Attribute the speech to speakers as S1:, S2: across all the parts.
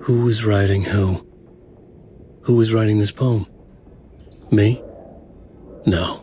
S1: Who was writing who? Who was writing this poem? Me? No.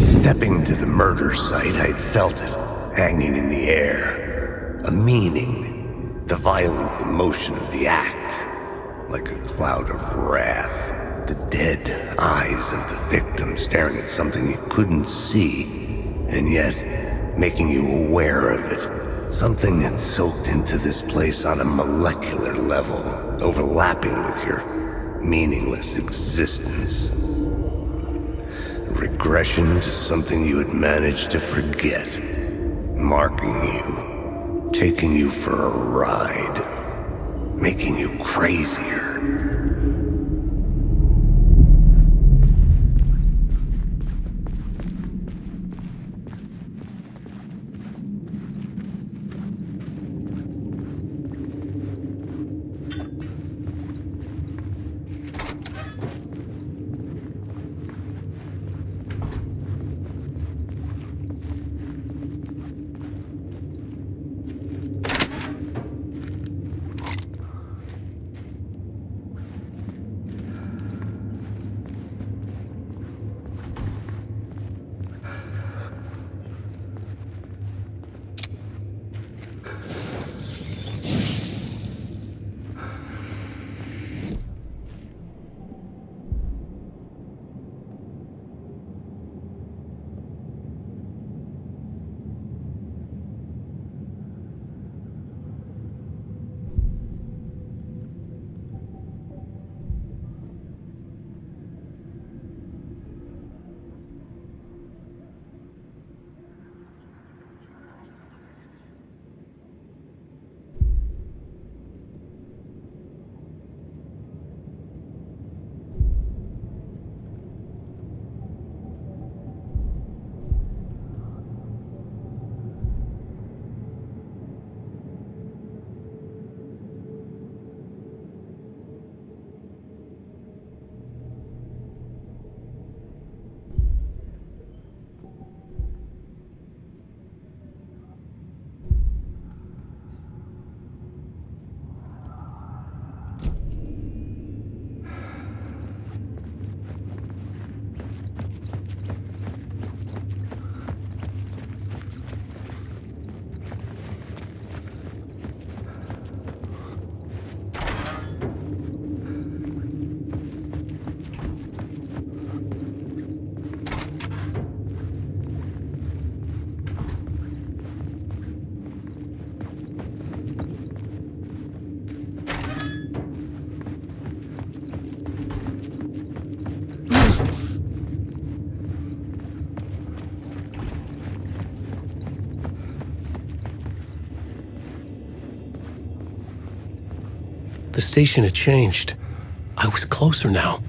S2: Stepping to the murder site, I'd felt it, hanging in the air. A meaning, the violent emotion of the act, like a cloud of wrath. The dead eyes of the victim staring at something you couldn't see, and yet making you aware of it. Something had soaked into this place on a molecular level, overlapping with your meaningless existence. Regression to something you had managed to forget, marking you, taking you for a ride, making you crazier.
S1: The station had changed. I was closer now.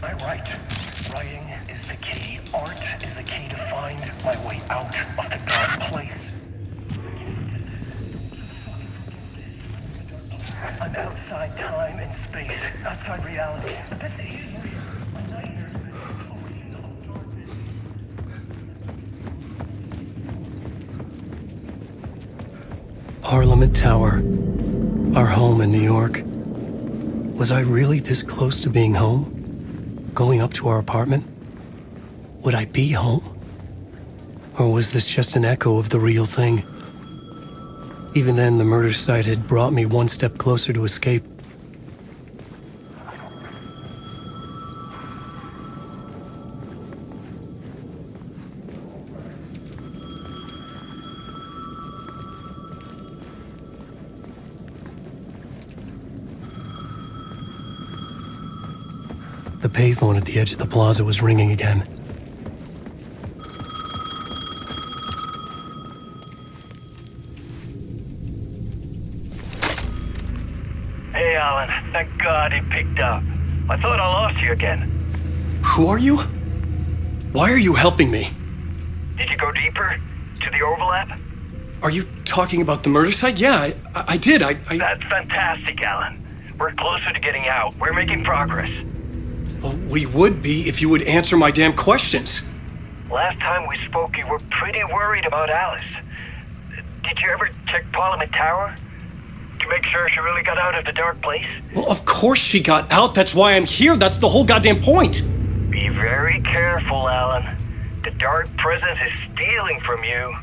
S3: I write. Writing is the key. Art is the key to find my way out of the dark place. I'm outside time and space, outside reality. But this is real. My nightmares have been floating of darkness.
S1: Parliament Tower. Our home in New York. Was I really this close to being home? Going up to our apartment? Would I be home? Or was this just an echo of the real thing? Even then, the murder site had brought me one step closer to escape. The payphone at the edge of the plaza was ringing again.
S3: Hey, Alan. Thank God he picked up. I thought I lost you again.
S1: Who are you? Why are you helping me?
S3: Did you go deeper? To the overlap?
S1: Are you talking about the murder site? Yeah, I did.
S3: That's fantastic, Alan. We're closer to getting out. We're making progress.
S1: Well, we would be if you would answer my damn questions.
S3: Last time we spoke, you were pretty worried about Alice. Did you ever check Parliament Tower? To make sure she really got out of the dark place?
S1: Well, of course she got out. That's why I'm here. That's the whole goddamn point.
S3: Be very careful, Alan. The dark presence is stealing from you.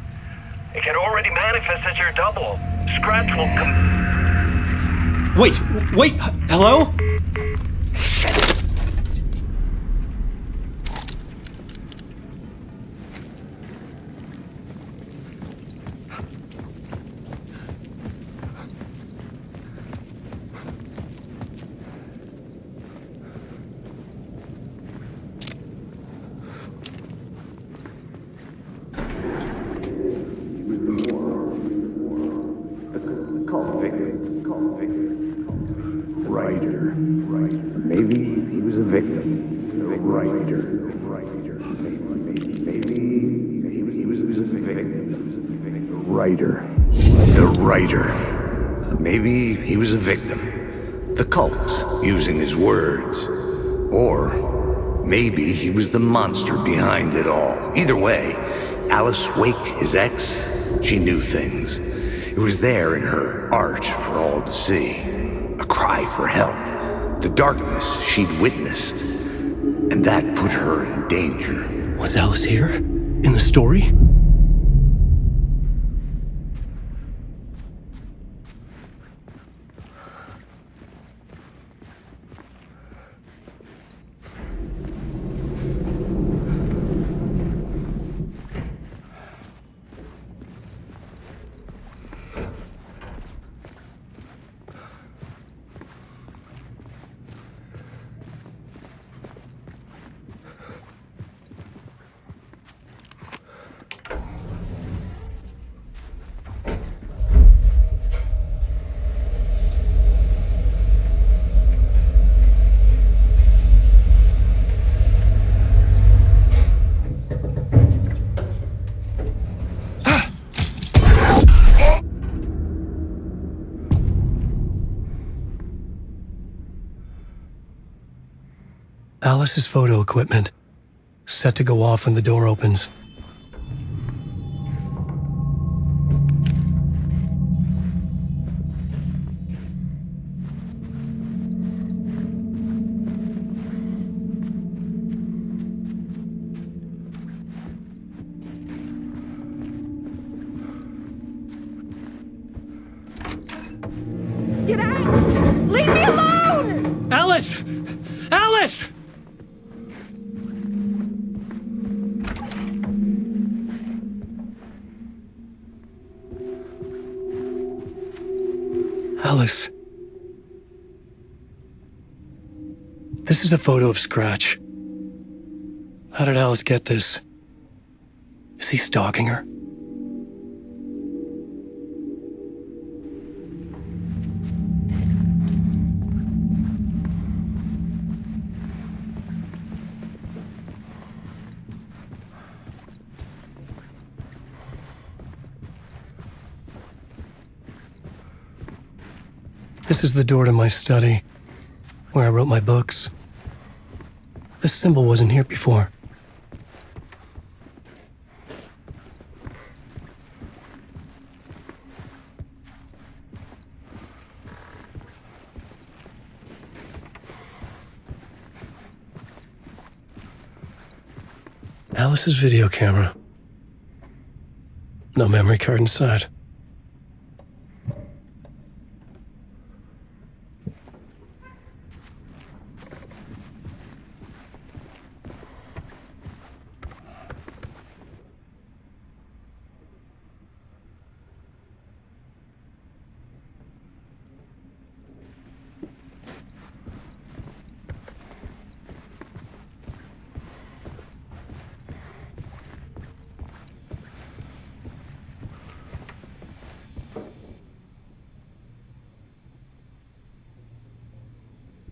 S3: It can already manifest as your double. Scratch will come...
S1: Wait, hello?
S2: Writer. Maybe he was a victim. The writer. Maybe he was a victim. The writer. The writer. Maybe he was a victim. The cult, using his words. Or maybe he was the monster behind it all. Either way, Alice Wake, his ex, she knew things. It was there in her art for all to see. A cry for help. The darkness she'd witnessed. And that put her in danger.
S1: Was Alice here? In the story? Alice's photo equipment, set to go off when the door opens.
S4: Get out! Leave me alone!
S1: Alice! Alice! Alice. This is a photo of Scratch. How did Alice get this? Is he stalking her? This is the door to my study, where I wrote my books. This symbol wasn't here before. Alice's video camera. No memory card inside.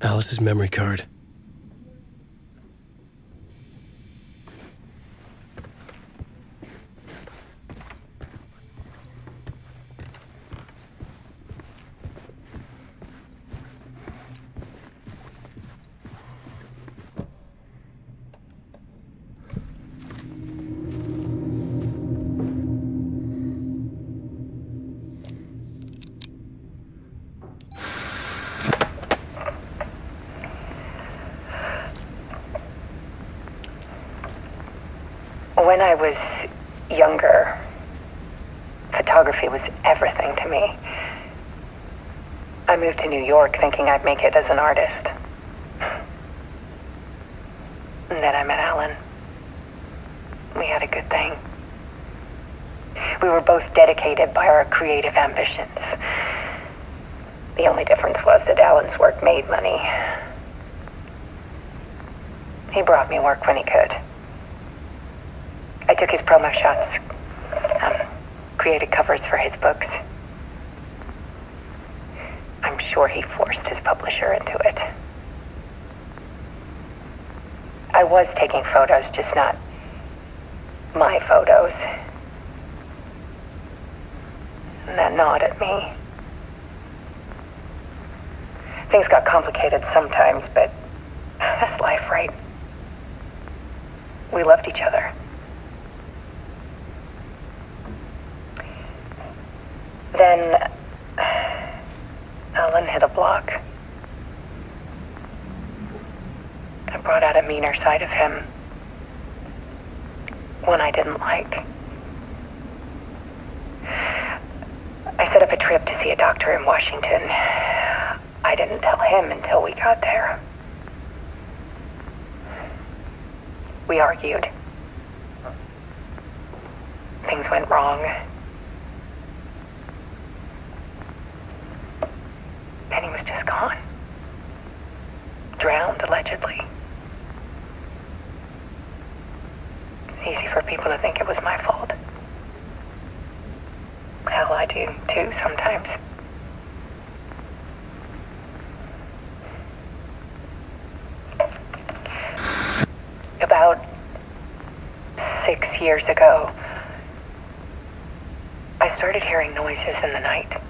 S1: Alice's memory card.
S5: When I was younger, photography was everything to me. I moved to New York thinking I'd make it as an artist. And then I met Alan. We had a good thing. We were both dedicated by our creative ambitions. The only difference was that Alan's work made money. He brought me work when he could. I took his promo shots, created covers for his books. I'm sure he forced his publisher into it. I was taking photos, just not my photos. And that gnawed at me. Things got complicated sometimes, but that's life, right? We loved each other. Then Alan hit a block. I brought out a meaner side of him. One I didn't like. I set up a trip to see a doctor in Washington. I didn't tell him until we got there. We argued. Things went wrong. Then he was just gone. Drowned, allegedly. It's easy for people to think it was my fault. Hell, I do too sometimes. About 6 years ago, I started hearing noises in the night.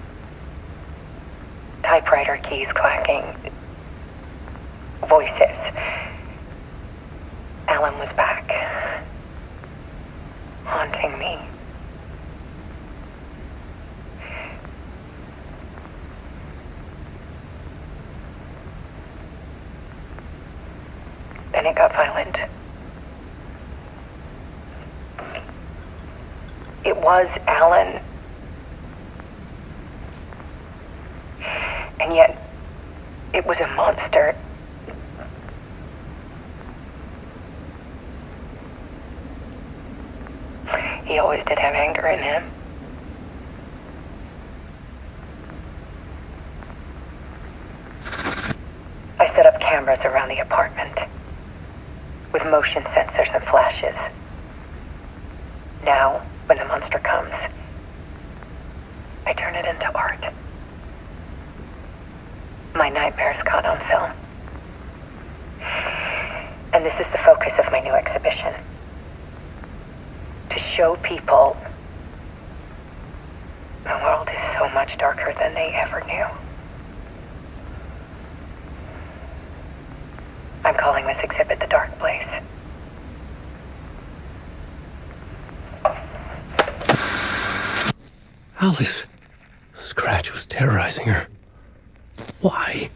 S5: Typewriter keys clacking. Voices. Alan was back. Haunting me. Then it got violent. It was Alan. And yet, it was a monster. He always did have anger in him. I set up cameras around the apartment with motion sensors and flashes. Now, when the monster comes, I turn it into art. My nightmares caught on film. And this is the focus of my new exhibition. To show people the world is so much darker than they ever knew. I'm calling this exhibit The Dark Place.
S1: Alice. Scratch was terrorizing her. Why?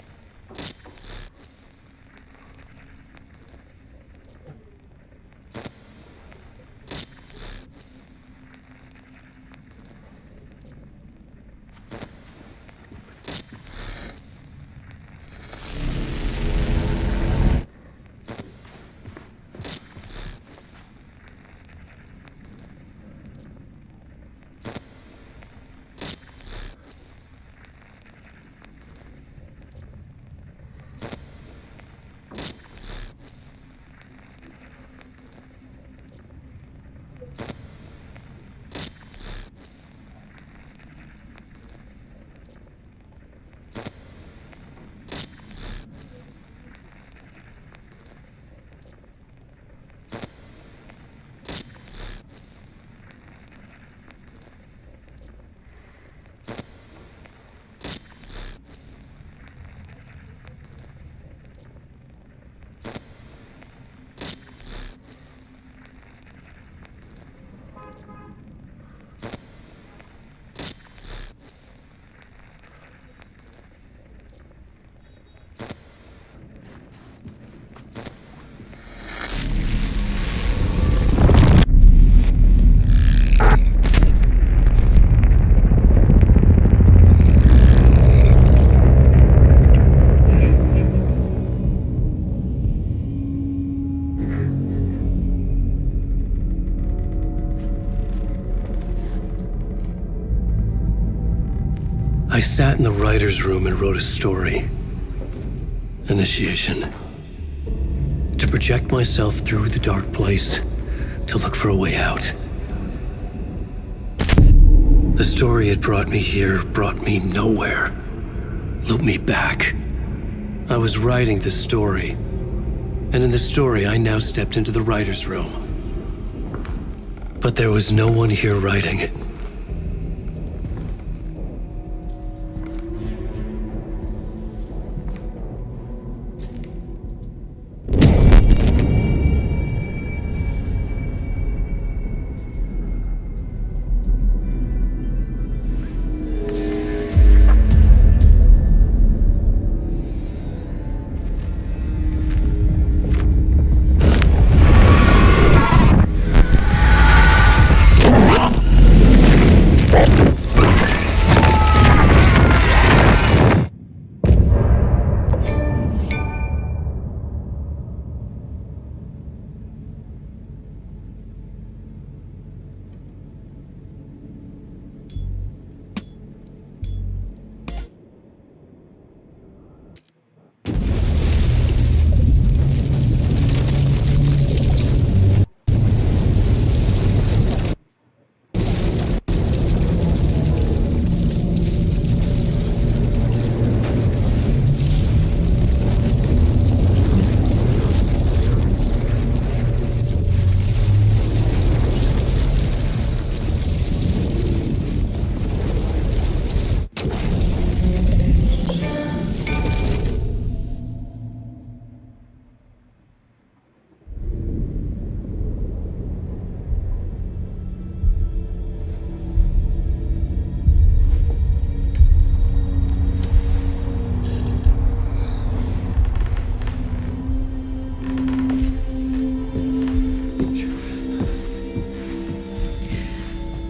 S1: I sat in the writer's room and wrote a story. Initiation. To project myself through the dark place, to look for a way out. The story had brought me here, brought me nowhere. Looped me back. I was writing the story. And in the story, I now stepped into the writer's room. But there was no one here writing it.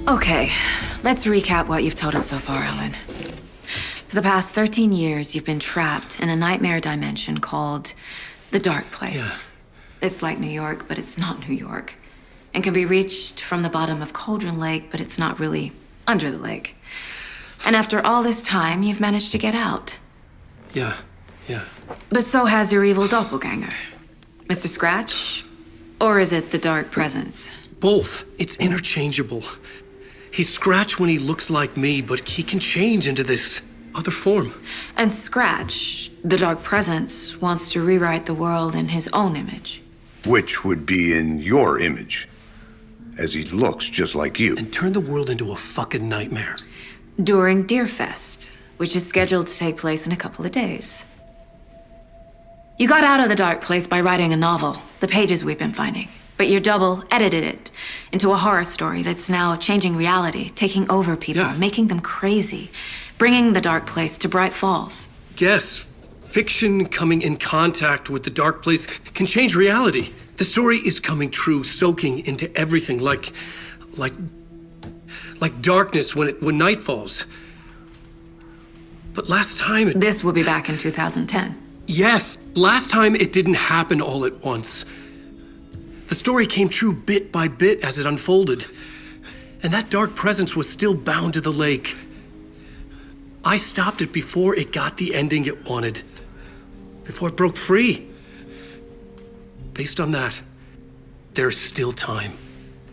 S6: Okay, let's recap what you've told us so far, Alan. For the past 13 years, you've been trapped in a nightmare dimension called the Dark Place.
S1: Yeah.
S6: It's like New York, but it's not New York. And can be reached from the bottom of Cauldron Lake, but it's not really under the lake. And after all this time, you've managed to get out.
S1: Yeah.
S6: But so has your evil doppelganger. Mr. Scratch? Or is it the Dark Presence?
S1: Both. It's interchangeable. He's Scratch when he looks like me, but he can change into this other form.
S6: And Scratch, the Dark Presence, wants to rewrite the world in his own image.
S2: Which would be in your image, as he looks just like you.
S1: And turn the world into a fucking nightmare.
S6: During Deerfest, which is scheduled to take place in a couple of days. You got out of the Dark Place by writing a novel, the pages we've been finding. But your double edited it into a horror story that's now changing reality, taking over people,
S1: Yeah.
S6: making them crazy, bringing the Dark Place to Bright Falls.
S1: Yes, fiction coming in contact with the dark place can change reality. The story is coming true, soaking into everything like darkness when night falls. But last time
S6: This will be back in 2010.
S1: Yes, last time it didn't happen all at once. The story came true bit by bit as it unfolded. And that dark presence was still bound to the lake. I stopped it before it got the ending it wanted. Before it broke free. Based on that, there's still time.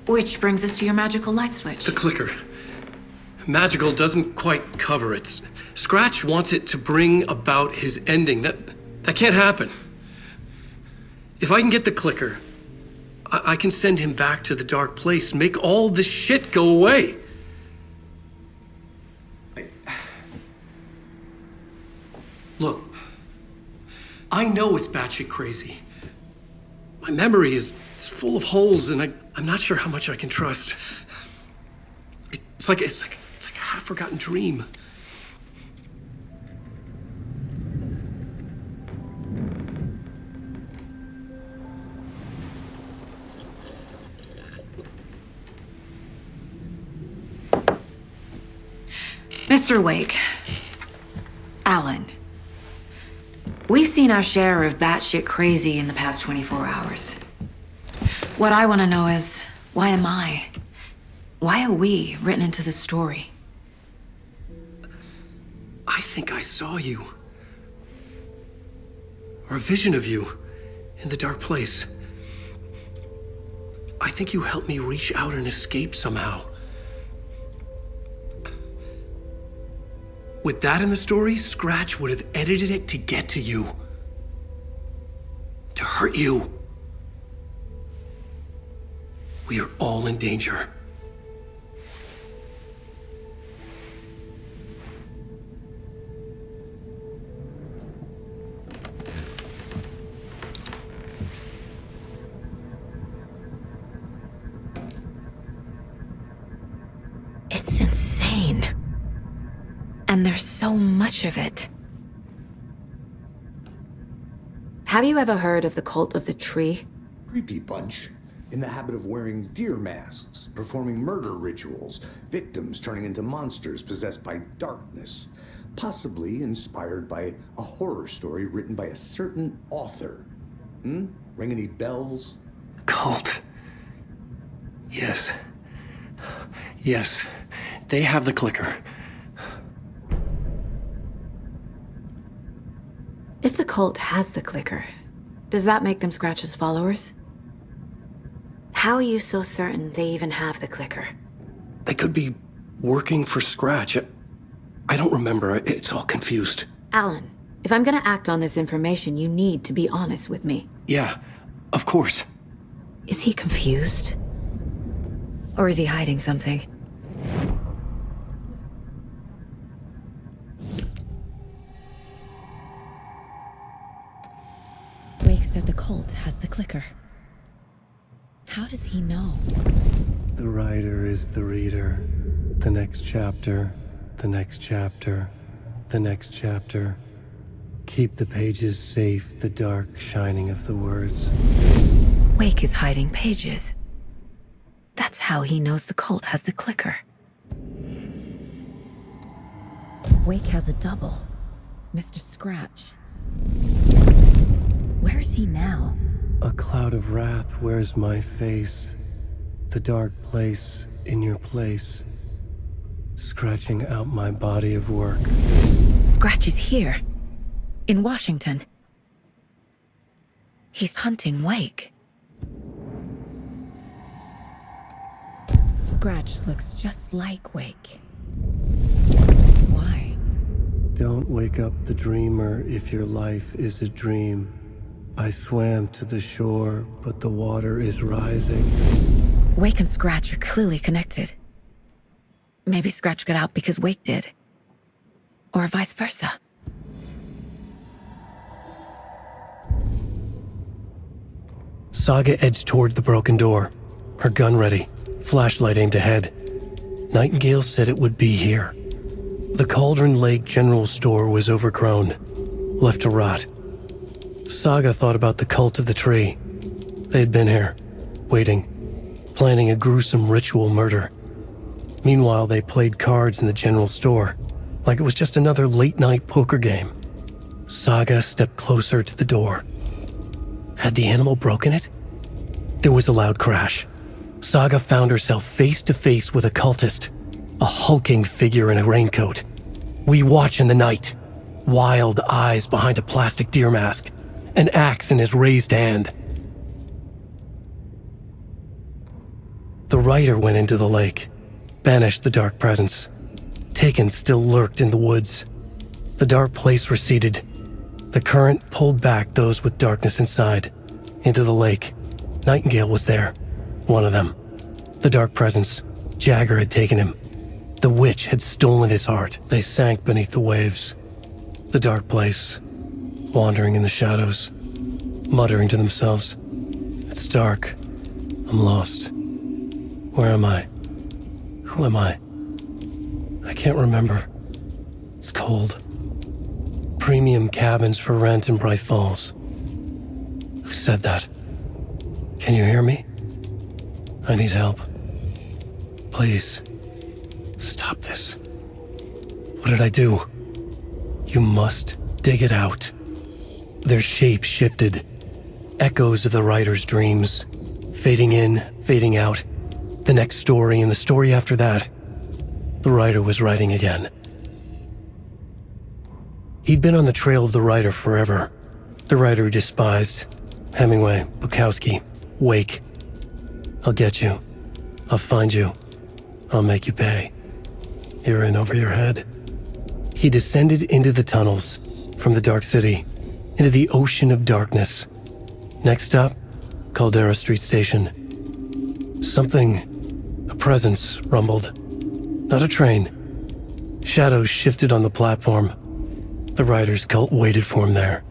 S6: Which brings us to your magical light switch.
S1: The clicker. Magical doesn't quite cover it. Scratch wants it to bring about his ending. That can't happen. If I can get the clicker, I can send him back to the dark place, make all this shit go away. Look, I know it's batshit crazy. My memory is full of holes, and I'm not sure how much I can trust. It's like a half-forgotten dream.
S6: Mr. Wake, Alan, we've seen our share of batshit crazy in the past 24 hours. What I want to know is, why am I? Why are we written into the story?
S1: think I saw you. Or a vision of you in the dark place. I think you helped me reach out and escape somehow. With that in the story, Scratch would have edited it to get to you. To hurt you. We are all in danger.
S6: It's insane. And there's so much of it. Have you ever heard of the Cult of the Tree?
S7: Creepy bunch. In the habit of wearing deer masks, performing murder rituals, victims turning into monsters possessed by darkness. Possibly inspired by a horror story written by a certain author. Ring any bells?
S1: Cult. Yes. Yes. They have the clicker.
S6: If the cult has the clicker, does that make them Scratch's followers? How are you so certain they even have the clicker?
S1: They could be working for Scratch. I don't remember. It's all confused.
S6: Alan, if I'm gonna act on this information, you need to be honest with me.
S1: Yeah, of course.
S6: Is he confused? Or is he hiding something? Wake said the cult has the clicker. How does he know?
S1: The writer is the reader. The next chapter, the next chapter, the next chapter. Keep the pages safe, the dark shining of the words.
S6: Wake is hiding pages. That's how he knows the cult has the clicker. Wake has a double. Mr. Scratch. Where is he now?
S1: A cloud of wrath wears my face. The dark place in your place. Scratching out my body of work.
S6: Scratch is here. In Washington. He's hunting Wake. Scratch looks just like Wake. Why?
S1: Don't wake up the dreamer if your life is a dream. I swam to the shore, but the water is rising.
S6: Wake and Scratch are clearly connected. Maybe Scratch got out because Wake did. Or vice versa.
S1: Saga edged toward the broken door, her gun ready, flashlight aimed ahead. Nightingale said it would be here. The Cauldron Lake General Store was overgrown, left to rot. Saga thought about the Cult of the Tree. They had been here, waiting, planning a gruesome ritual murder. Meanwhile, they played cards in the general store, like it was just another late-night poker game. Saga stepped closer to the door. Had the animal broken it? There was a loud crash. Saga found herself face to face with a cultist, a hulking figure in a raincoat. We watch in the night, wild eyes behind a plastic deer mask, an axe in his raised hand. The writer went into the lake, banished the dark presence. Taken still lurked in the woods. The dark place receded. The current pulled back those with darkness inside, into the lake. Nightingale was there, one of them. The dark presence, Jagger had taken him. The witch had stolen his heart. They sank beneath the waves. The dark place, wandering in the shadows, muttering to themselves. It's dark. I'm lost. Where am I? Who am I? I can't remember. It's cold. Premium cabins for rent in Bright Falls. Who said that? Can you hear me? I need help. Please. Stop this. What did I do? You must dig it out. Their shape shifted. Echoes of the writer's dreams. Fading in, fading out. The next story and the story after that. The writer was writing again. He'd been on the trail of the writer forever. The writer he despised. Hemingway, Bukowski, Wake. I'll get you. I'll find you. I'll make you pay. You're in over your head. He descended into the tunnels, from the Dark City, into the ocean of darkness. Next stop, Caldera Street Station. Something, a presence, rumbled. Not a train. Shadows shifted on the platform. The writer's cult waited for him there.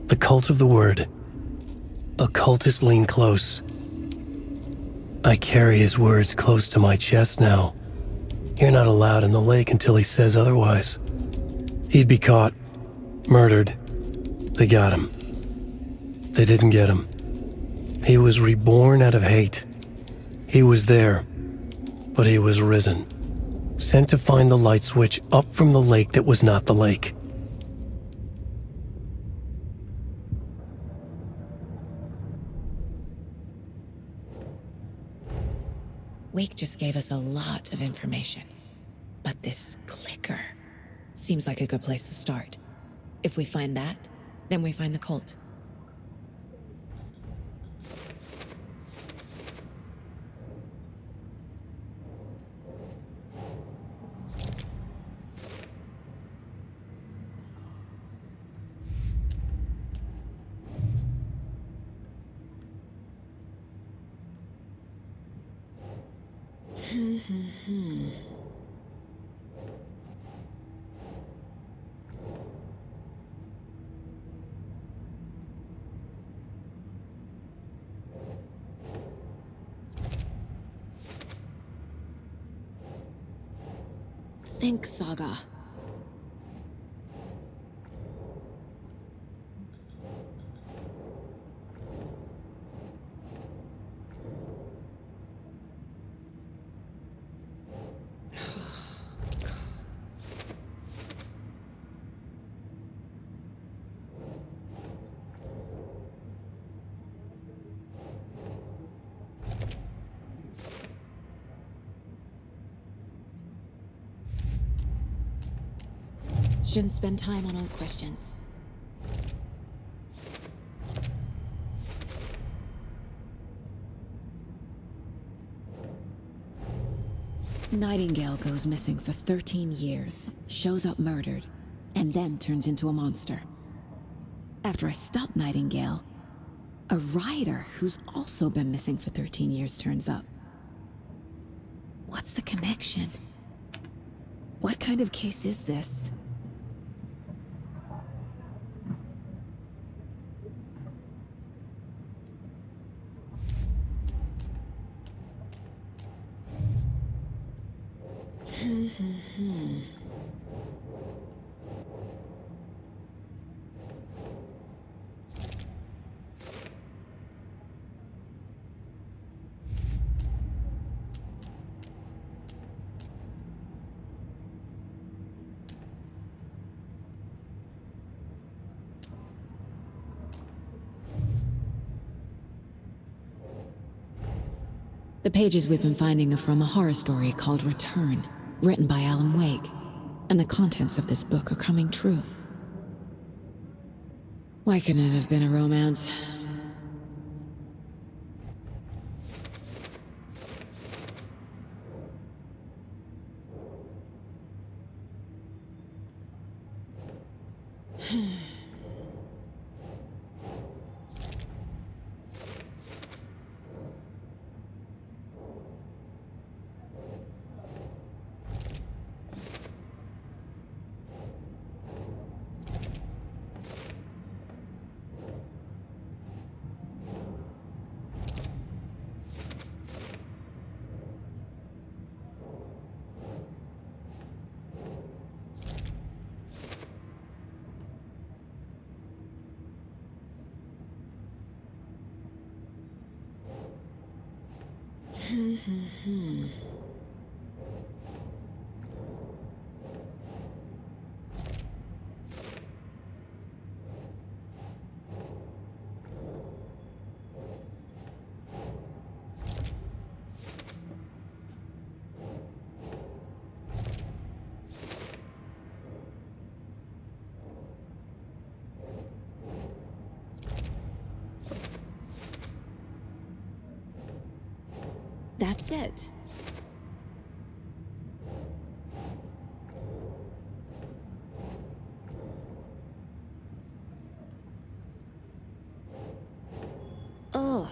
S1: The cult of the word. Occultists lean close. I carry his words close to my chest now. You're not allowed in the lake until he says otherwise. He'd be caught, murdered. They got him. They didn't get him. He was reborn out of hate. He was there, but he was risen. Sent to find the light switch up from the lake that was not the lake.
S6: Wake just gave us a lot of information. But this clicker seems like a good place to start. If we find that, then we find the cult. Think, Saga. Shouldn't spend time on old questions. Nightingale goes missing for 13 years, shows up murdered, and then turns into a monster. After I stop Nightingale, a writer who's also been missing for 13 years turns up. What's the connection? What kind of case is this? The pages we've been finding are from a horror story called Return, written by Alan Wake, and the contents of this book are coming true. Why couldn't it have been a romance?
S4: That's it. Ugh.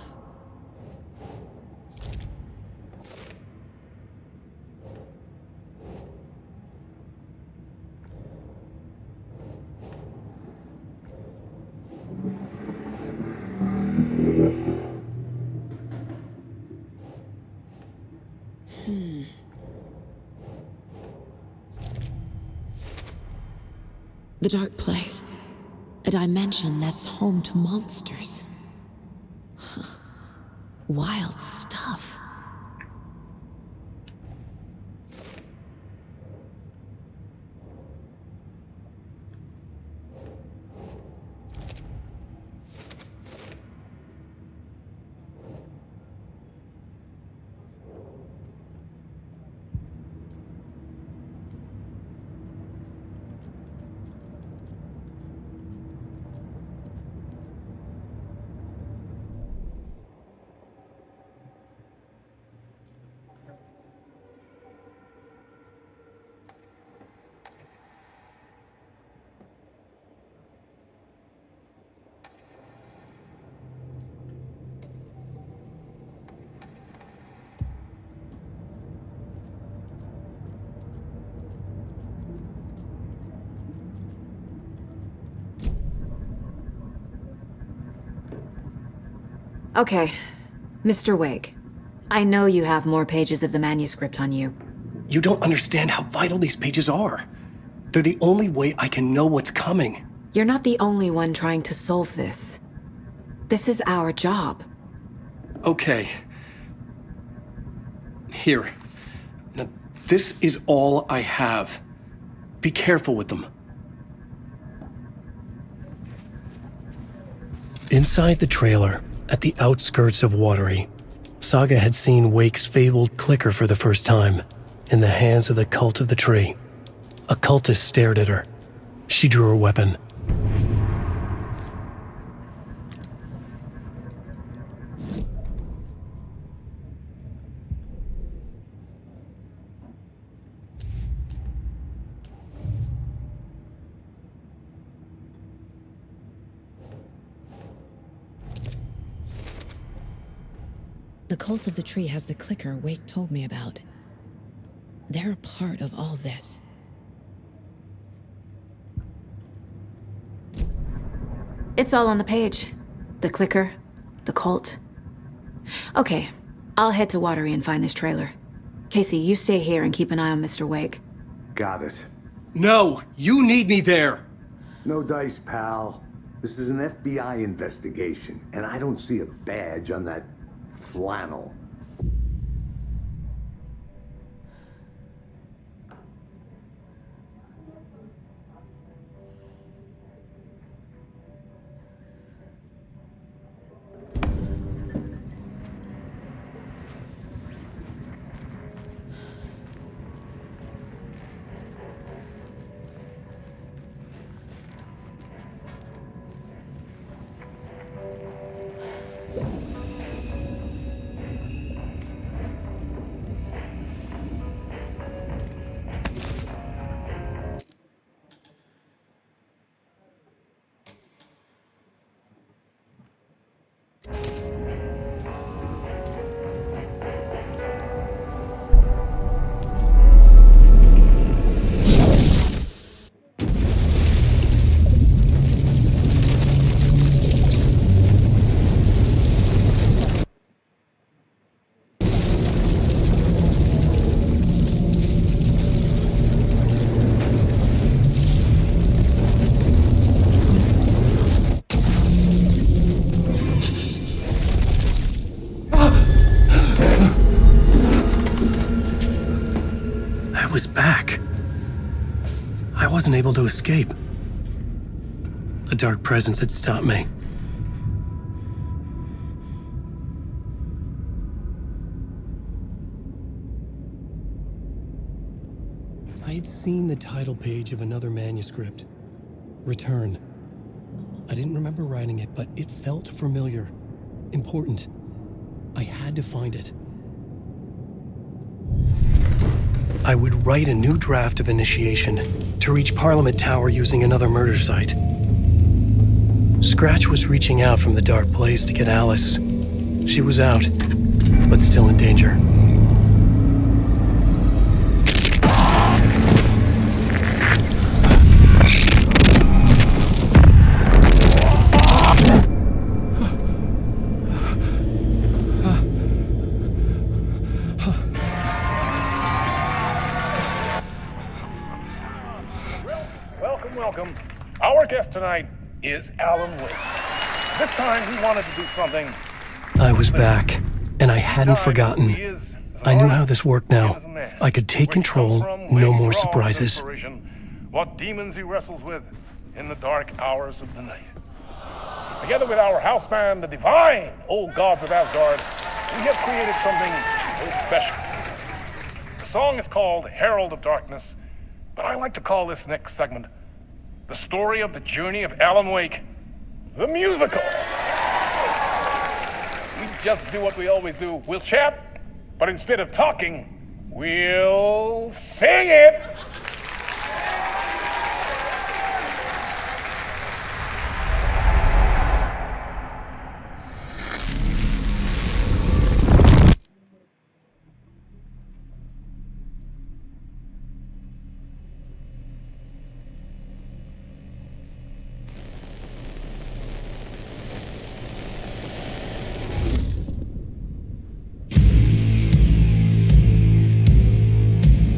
S4: The dark place. A dimension that's home to monsters. Huh. Wild stuff.
S6: Okay, Mr. Wake. I know you have more pages of the manuscript on you.
S1: You don't understand how vital these pages are. They're the only way I can know what's coming.
S6: You're not the only one trying to solve this. This is our job.
S1: Okay. Here. Now, this is all I have. Be careful with them. Inside the trailer, at the outskirts of Watery, Saga had seen Wake's fabled clicker for the first time, in the hands of the Cult of the Tree. A cultist stared at her. She drew her weapon.
S4: The Cult of the Tree has the clicker Wake told me about. They're a part of all this.
S6: It's all on the page. The clicker, the cult. Okay, I'll head to Watery and find this trailer. Casey, you stay here and keep an eye on Mr. Wake.
S7: Got it.
S1: No, you need me there.
S7: No dice, pal. This is an FBI investigation, and I don't see a badge on that flannel.
S1: Was back. I wasn't able to escape. A dark presence had stopped me. I had seen the title page of another manuscript. Return. I didn't remember writing it, but it felt familiar. Important. I had to find it. I would write a new draft of initiation to reach Parliament Tower using another murder site. Scratch was reaching out from the dark place to get Alice. She was out, but still in danger.
S8: Welcome. Our guest tonight is Alan Wake. This time he wanted to do something.
S1: I was back, and I hadn't forgotten. I knew how this worked now. I could take control, no more surprises.
S8: What demons he wrestles with in the dark hours of the night. Together with our house band, the divine old gods of Asgard, we have created something very special. The song is called Herald of Darkness, but I like to call this next segment the story of the journey of Alan Wake, the musical. We just do what we always do. We'll chat, but instead of talking, we'll sing it.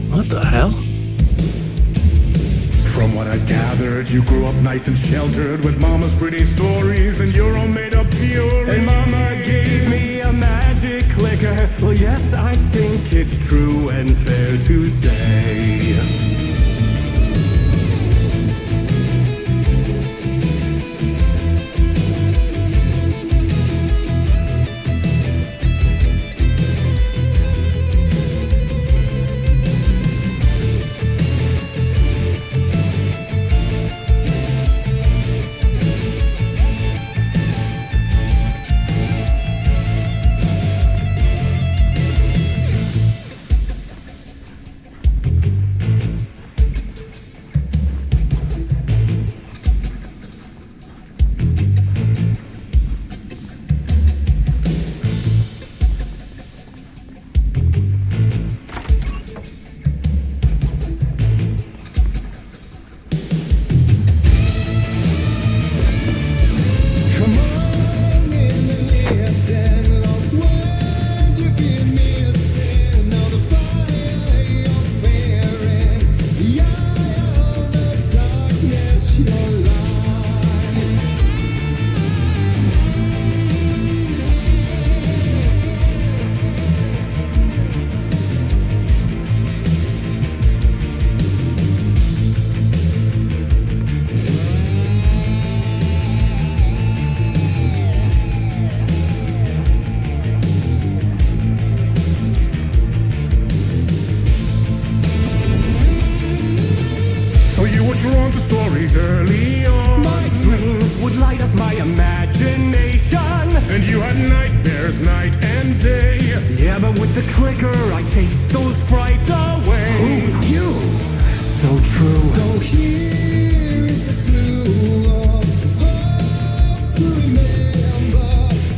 S1: What the hell?
S9: From what I've gathered, you grew up nice and sheltered with mama's pretty stories and your own made-up fury. And mama gave me a magic clicker. Well, yes, I think it's true and fair to say. Drawn to stories early on. My dreams would light up my imagination, and you had nightmares night and day. Yeah, but with the clicker I chased those frights away. Who knew? So true. So here is the clue of hope to remember.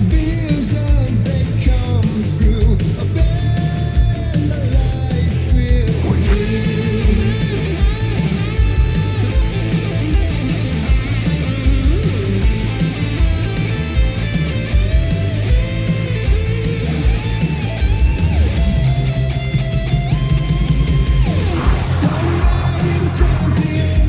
S9: Visions they come true. Abandon the life with you. Champion.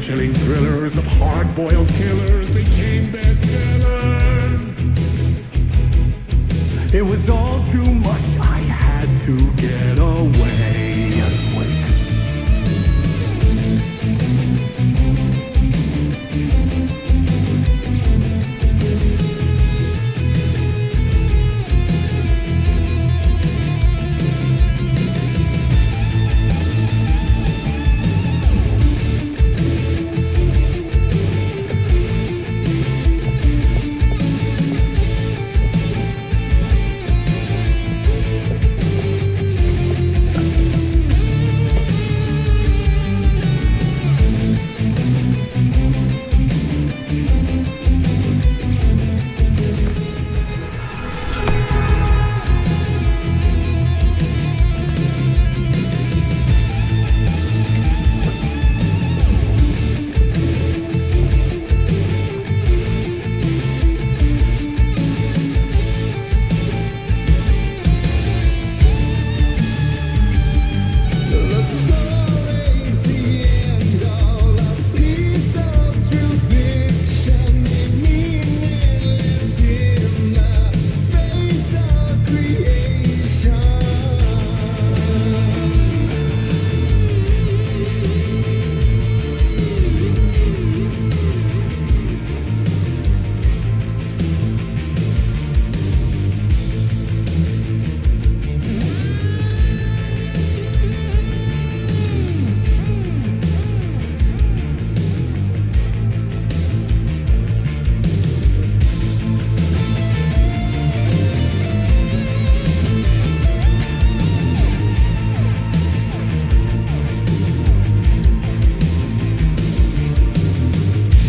S9: Chilling thrillers of hard-boiled killers became bestsellers. It was all too much, I had to get away.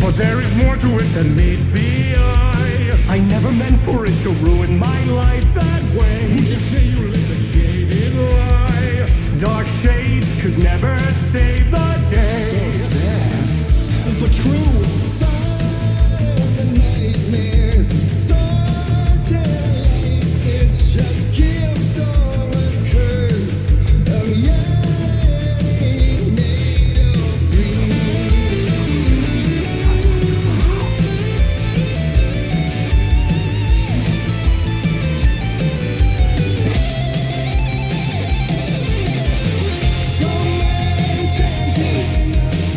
S9: But there is more to it than meets the eye. I never meant for it to ruin my life that way. Would you say you live a jaded lie? Dark shades could never save the day. So sad, but true. The nightmares, torture life, it's a gift or a curse. Oh yeah, made of dreams. Go man, champion of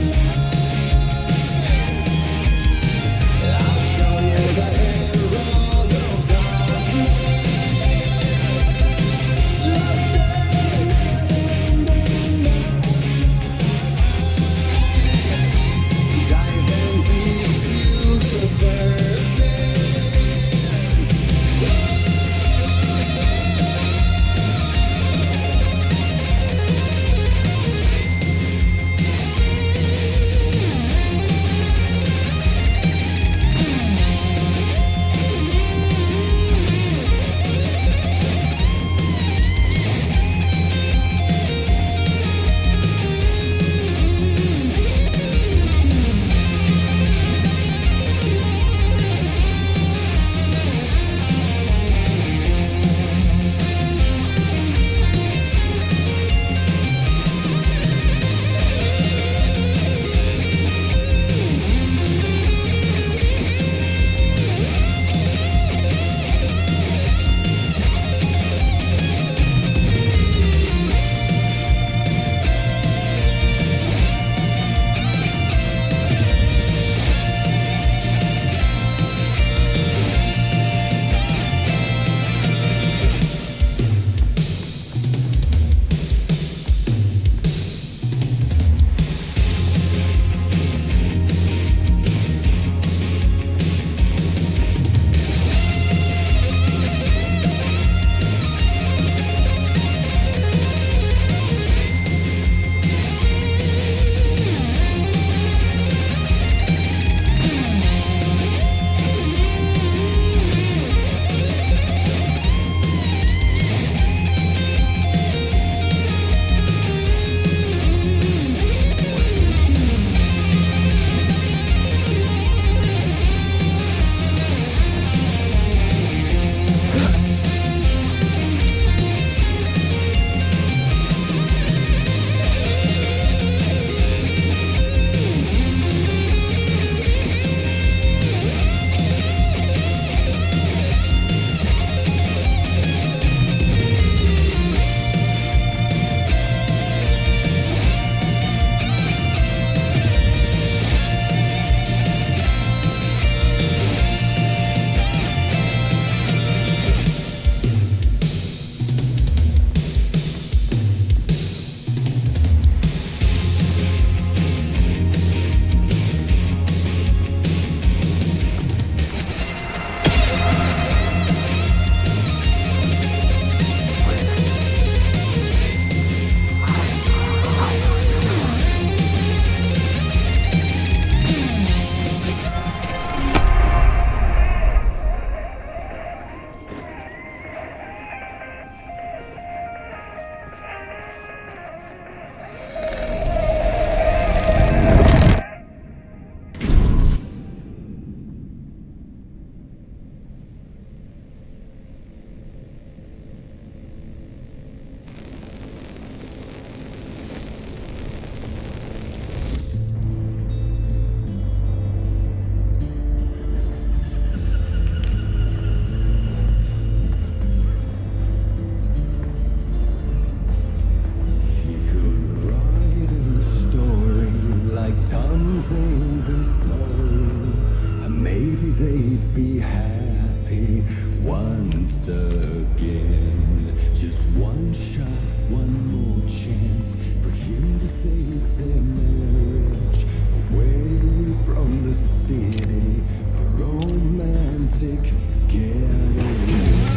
S9: ones ain't been flowing, and maybe they'd be happy once again. Just one shot, one more chance for him to save their marriage. Away from the city, a romantic getaway.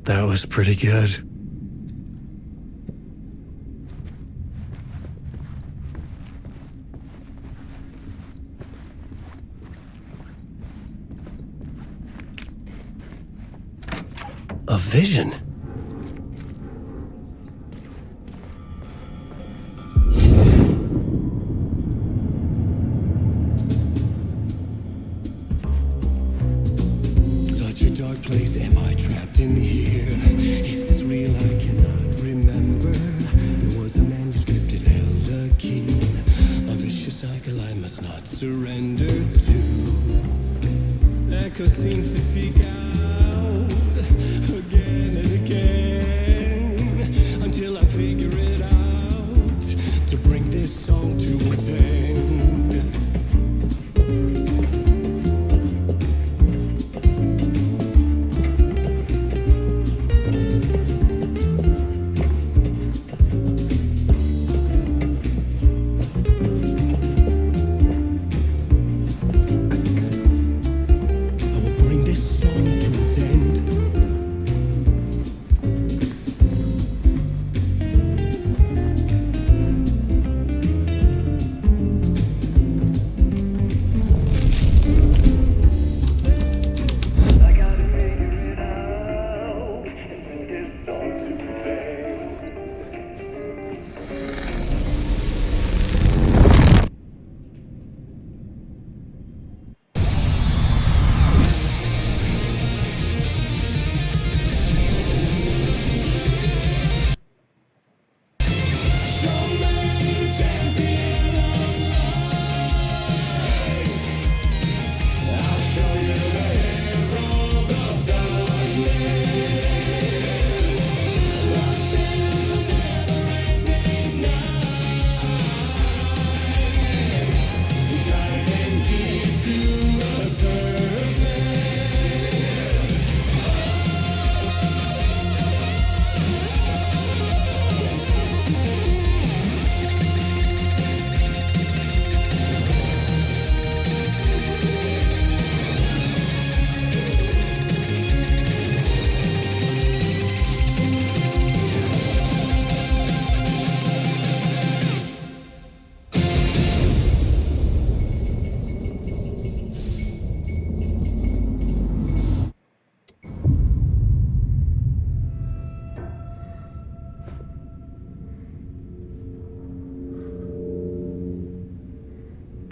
S1: That was pretty good. A vision?
S9: Such a dark place, am I trapped in here? Is this real? I cannot remember. There was a manuscript, it held a key. A vicious cycle I must not surrender to. Echo seems to speak out again and again until I figure it out to bring this song to its end.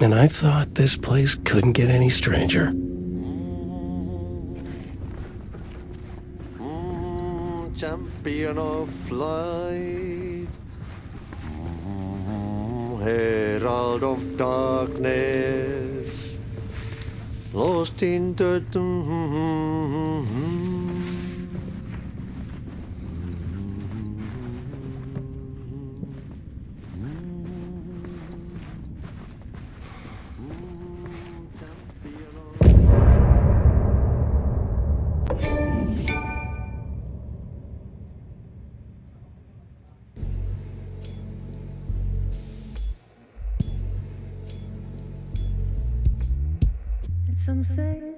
S1: And I thought this place couldn't get any stranger.
S10: Champion of light, herald of darkness, lost in the
S5: Some say